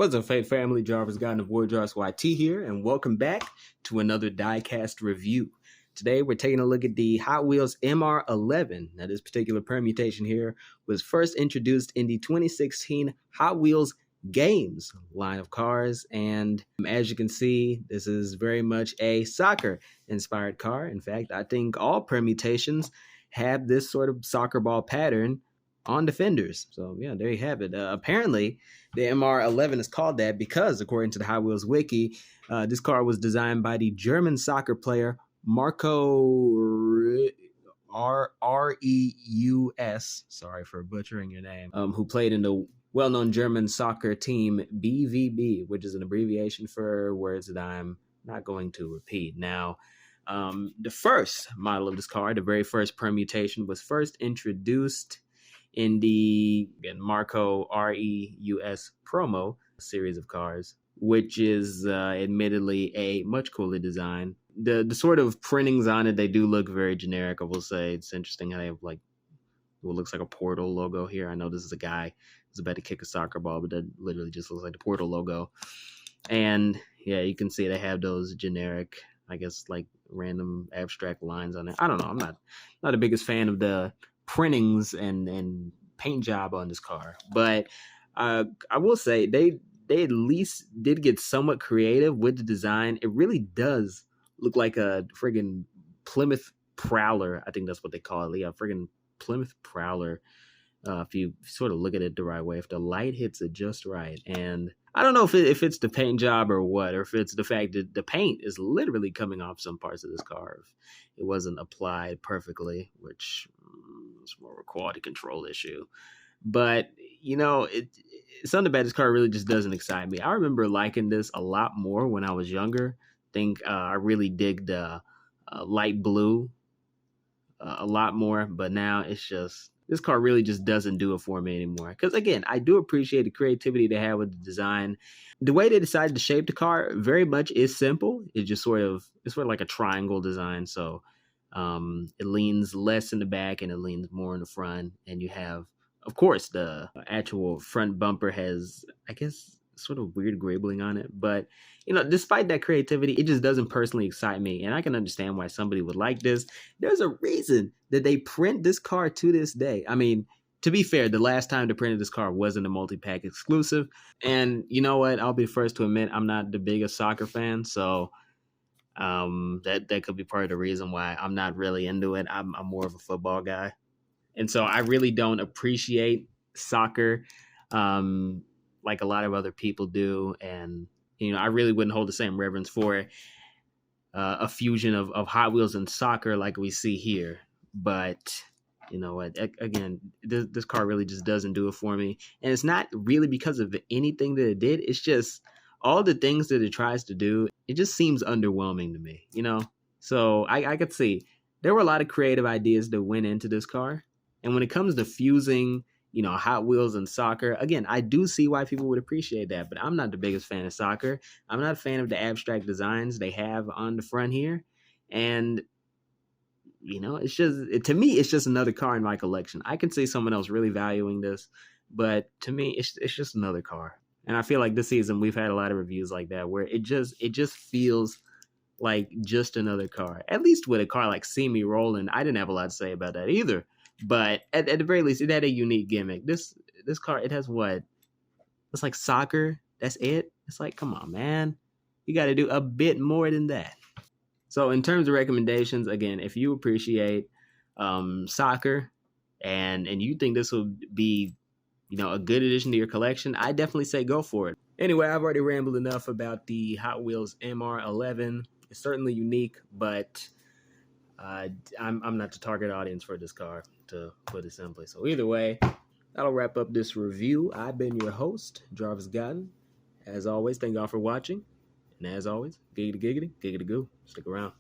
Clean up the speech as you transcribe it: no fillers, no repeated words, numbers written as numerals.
What's up, Fate Family? Jarvis Guy of War Jarvis YT here, and welcome back to another Diecast review. Today, we're taking a look at the Hot Wheels MR11. Now, this particular permutation here was first introduced in the 2016 Hot Wheels Games line of cars, and as you can see, this is very much a soccer-inspired car. In fact, I think all permutations have this sort of soccer ball pattern on the fenders. So yeah, there you have it. Apparently, the MR11 is called that because, according to the Hot Wheels wiki, this car was designed by the German soccer player Marco Reus, sorry for butchering your name, who played in the well-known German soccer team BVB, which is an abbreviation for words that I'm not going to repeat. Now, the first model of this car, the very first permutation, was first introduced in the Marco Reus promo series of cars, which is admittedly a much cooler design. The sort of printings on it, they do look very generic. I will say it's interesting how they have like what looks like a Portal logo here. I know this is a guy who's about to kick a soccer ball, but that literally just looks like the Portal logo. And yeah, you can see they have those generic, I guess, like random abstract lines on it. I don't know. I'm not the biggest fan of the printings and paint job on this car, but I will say they at least did get somewhat creative with the design. It really does look like a friggin' Plymouth Prowler. I think that's what they call it. Yeah, friggin' Plymouth Prowler. If you sort of look at it the right way, if the light hits it just right. And I don't know if it's the paint job or what, or if it's the fact that the paint is literally coming off some parts of this car. If it wasn't applied perfectly, which is more of a quality control issue. But, you know, something about this car really just doesn't excite me. I remember liking this a lot more when I was younger. I think I really dig the light blue a lot more, but now it's just, this car really just doesn't do it for me anymore. Because again, I do appreciate the creativity they have with the design. The way they decided to shape the car very much is simple. It's just it's sort of like a triangle design. So it leans less in the back and it leans more in the front. And you have, of course, the actual front bumper has, I guess, sort of weird greybling on it. But, you know, despite that creativity, it just doesn't personally excite me. And I can understand why somebody would like this. There's a reason that they print this car to this day. I mean, to be fair, the last time they printed this car wasn't a multi-pack exclusive. And you know what? I'll be first to admit I'm not the biggest soccer fan. So that could be part of the reason why I'm not really into it. I'm more of a football guy. And so I really don't appreciate soccer like a lot of other people do. And, you know, I really wouldn't hold the same reverence for a fusion of Hot Wheels and soccer like we see here. But, you know what, again, this car really just doesn't do it for me. And it's not really because of anything that it did. It's just all the things that it tries to do, it just seems underwhelming to me, you know? So I could see there were a lot of creative ideas that went into this car. And when it comes to fusing, you know, Hot Wheels and soccer, again, I do see why people would appreciate that, but I'm not the biggest fan of soccer. I'm not a fan of the abstract designs they have on the front here. And, you know, it's just, to me, it's just another car in my collection. I can see someone else really valuing this, but to me, it's just another car. And I feel like this season we've had a lot of reviews like that where it just feels like just another car. At least with a car like See Me Rolling, I didn't have a lot to say about that either. But at the very least, it had a unique gimmick. This car, it has what? It's like soccer. That's it. It's like, come on, man. You got to do a bit more than that. So in terms of recommendations, again, if you appreciate soccer and you think this will be, you know, a good addition to your collection, I definitely say go for it. Anyway, I've already rambled enough about the Hot Wheels MR11. It's certainly unique, but I'm not the target audience for this car, to put it simply. So either way, that'll wrap up this review. I've been your host, Jarvis Gotten. As always, thank y'all for watching. And as always, giggity giggity, giggity goo. Stick around.